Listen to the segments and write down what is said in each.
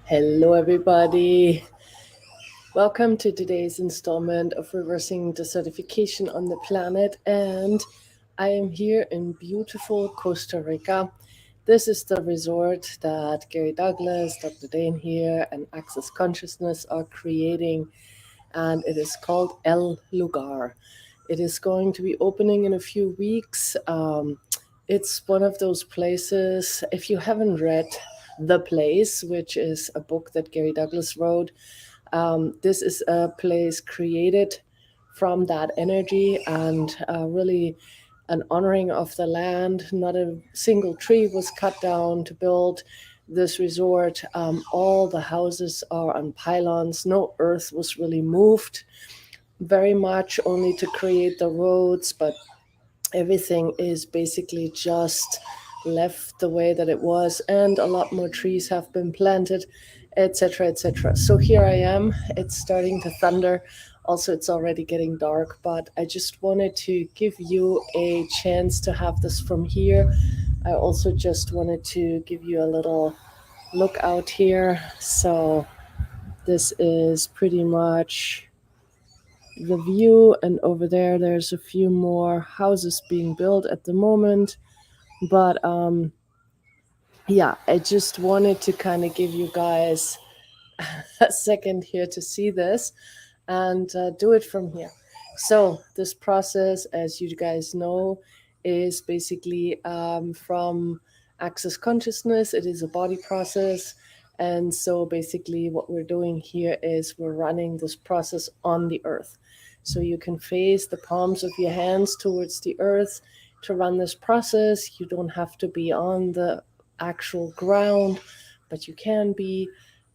Hello, everybody. Welcome to today's installment of Reversing Desertification on the Planet. And I am here in beautiful Costa Rica. This is the resort that Gary Douglas, Dr. Dane here, and Access Consciousness are creating. And it is called El Lugar. It is going to be opening in a few weeks. It's one of those places, if you haven't read The Place, which is a book that Gary Douglas wrote, this is a place created from that energy and really an honoring of the land. Not a single tree was cut down to build this resort. All the houses are on pylons. No earth was really moved, very much only to create the roads, but everything is basically just left the way that it was, and a lot more trees have been planted, etc., etc. So here I am. It's starting to thunder. Also, it's already getting dark, but I just wanted to give you a chance to have this from here. I also just wanted to give you a little look out here. So this is pretty much the view, and over there's a few more houses being built at the moment. But yeah, I just wanted to kind of give you guys a second here to see this and do it from here. So this process, as you guys know, is basically from Access Consciousness. It is a body process. And so basically what we're doing here is we're running this process on the earth. So you can face the palms of your hands towards the earth to run this process. You don't have to be on the actual ground, but you can be.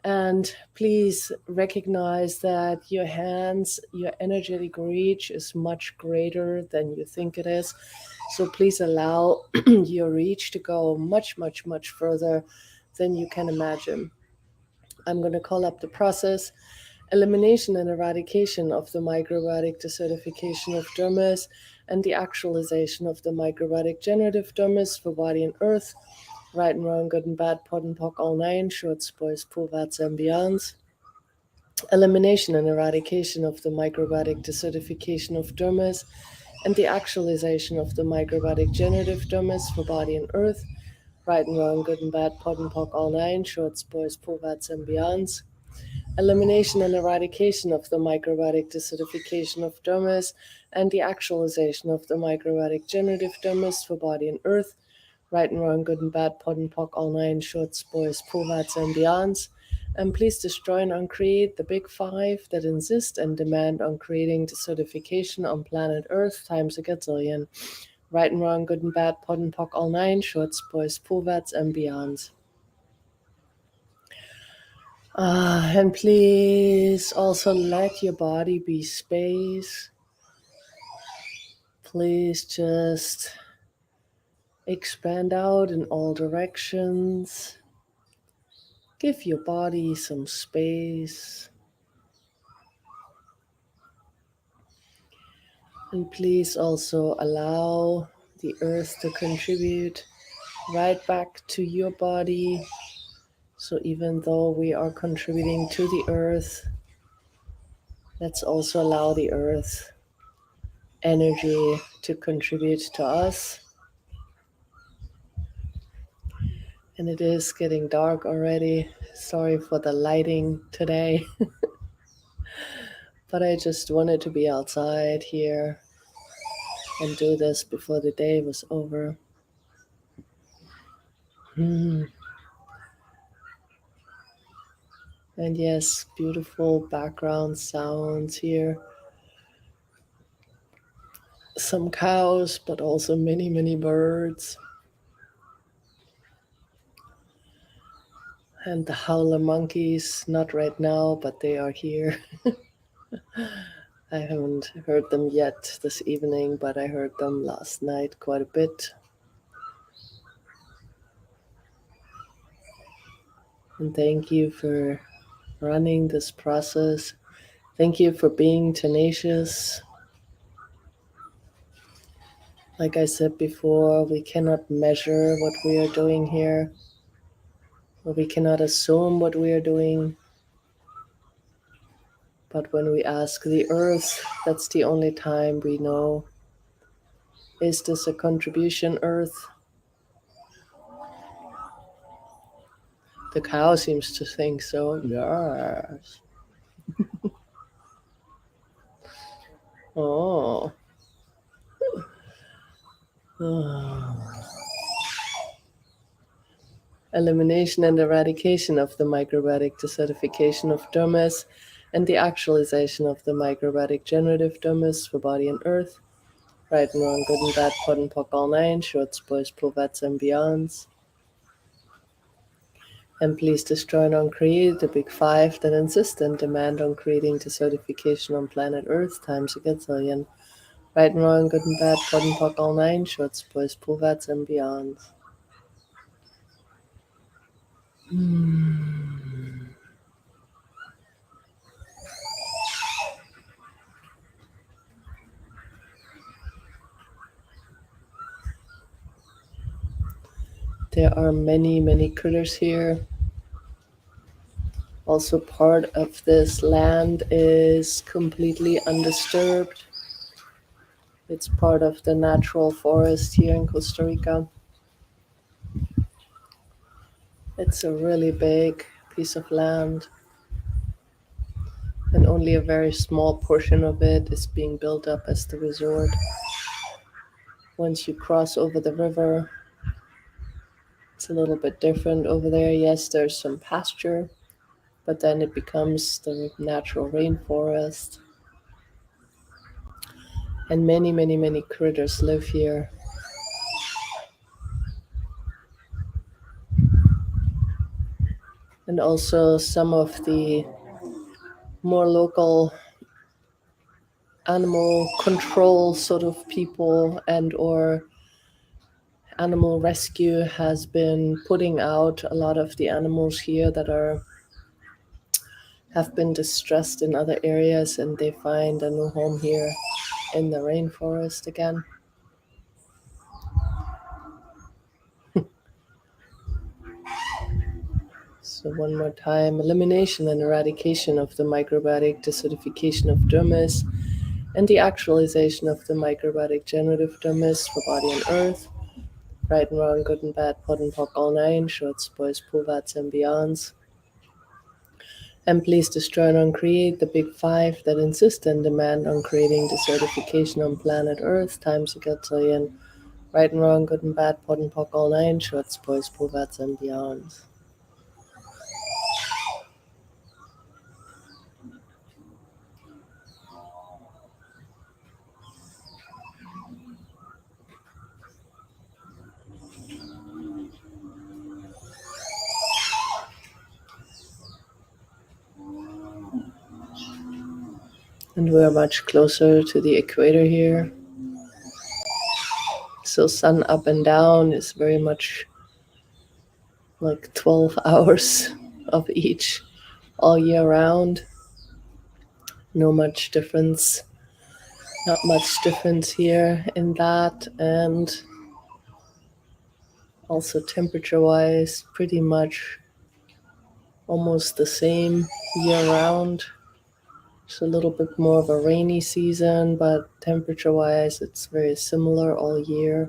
And please recognize that your hands, your energetic reach is much greater than you think it is. So please allow your reach to go much, much, much further than you can imagine. I'm going to call up the process: elimination and eradication of the microbiotic desertification of dermis and the actualization of the microbiotic generative dermis for body and earth. Right and wrong, good and bad, pod and pock, all nine, shorts, boys, pool, vats, and beyonds. Elimination and eradication of the microbiotic desertification of dermis and the actualization of the microbiotic generative dermis for body and earth. Right and wrong, good and bad, pod and pock, all nine, shorts, boys, pool, vats, and beyonds. Elimination and eradication of the microbiotic desertification of dermis and the actualization of the microbiotic generative dermis for body and earth. Right and wrong, good and bad, pod and pock, all nine, shorts, boys, poolats, and beyonds. And please destroy and uncreate the big five that insist and demand on creating desertification on planet Earth times a gazillion. Right and wrong, good and bad, pod and pock, all nine, shorts, boys, poolats, and beyonds. And please also let your body be space. Please just expand out in all directions. Give your body some space. And please also allow the earth to contribute right back to your body. So even though we are contributing to the earth, let's also allow the earth energy to contribute to us. And it is getting dark already. Sorry for the lighting today. But I just wanted to be outside here and do this before the day was over. And yes, beautiful background sounds here. Some cows, but also many, many birds. And the howler monkeys, not right now, but they are here. I haven't heard them yet this evening, but I heard them last night quite a bit. And thank you for running this process. Thank you for being tenacious. Like I said before, we cannot measure what we are doing here. where we cannot assume what we are doing, but when we ask the earth, that's the only time we know, is this a contribution, earth? The cow seems to think so. Yes. Oh. Elimination and eradication of the microbiotic desertification of dermis and the actualization of the microbiotic generative dermis for body and earth. Right and wrong, good and bad, pot and pock, all nine, shorts, boys, plovats, and beyonds. And please destroy and uncreate the big five that insist and demand on creating desertification on planet Earth times a gazillion. Right and wrong, good and bad, pot and pock, all nine, shorts, boys, plovats, and beyonds. There are many, many critters here. Also, part of this land is completely undisturbed. It's part of the natural forest here in Costa Rica. It's a really big piece of land, and only a very small portion of it is being built up as the resort. Once you cross over the river, it's a little bit different over there. Yes, there's some pasture, but then it becomes the natural rainforest. And many, many, many critters live here. And also some of the more local animal control sort of people and or animal rescue has been putting out a lot of the animals here that are have been distressed in other areas, and they find a new home here in the rainforest again. So one more time, elimination and eradication of the microbiotic desertification of dermis and the actualization of the microbiotic generative dermis for body and earth. Right and wrong, good and bad, pot and pock, all nine, shorts, boys, plovats, and beyonds. And please destroy and uncreate the big five that insist and demand on creating desertification on planet Earth times a gazillion. Right and wrong, good and bad, pot and pock, all nine, shorts, boys, plovats, and beyonds. And we're much closer to the equator here. So sun up and down is very much like 12 hours of each all year round. No much difference. Not much difference here in that. And also temperature wise, pretty much almost the same year round. It's a little bit more of a rainy season, but temperature wise, it's very similar all year.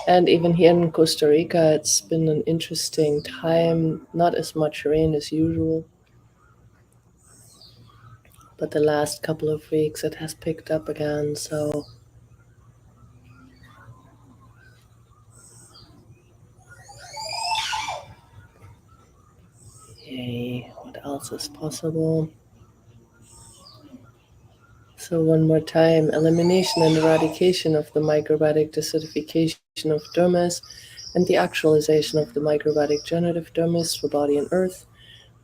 And even here in Costa Rica, it's been an interesting time. Not as much rain as usual, but the last couple of weeks it has picked up again. So, yay, what else is possible? So, one more time, elimination and eradication of the microbiotic desertification of dermis and the actualization of the microbiotic generative dermis for body and earth.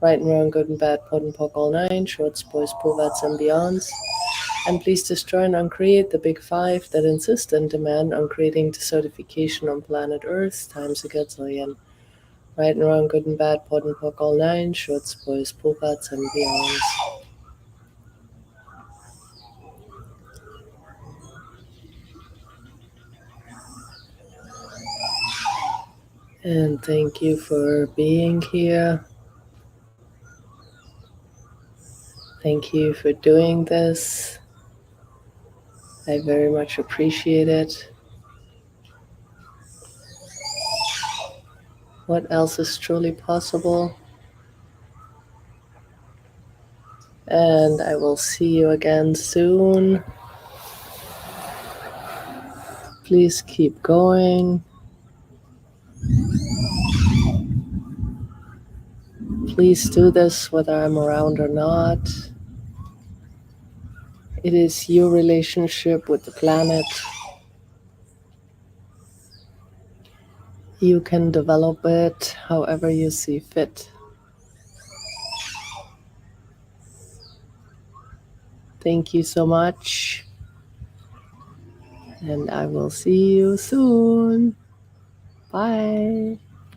Right and wrong, good and bad, pot and pock, all nine, shorts, boys, plovats, and beyonds. And please destroy and uncreate the big five that insist and demand on creating desertification on planet Earth times a gazillion. Right and wrong, good and bad, pot and pock, all nine, shorts, boys, plovats, and beyonds. And thank you for being here. Thank you for doing this. I very much appreciate it. What else is truly possible? And I will see you again soon. Please keep going. Please do this whether I'm around or not. It is your relationship with the planet. You can develop it however you see fit. Thank you so much. And I will see you soon. Bye.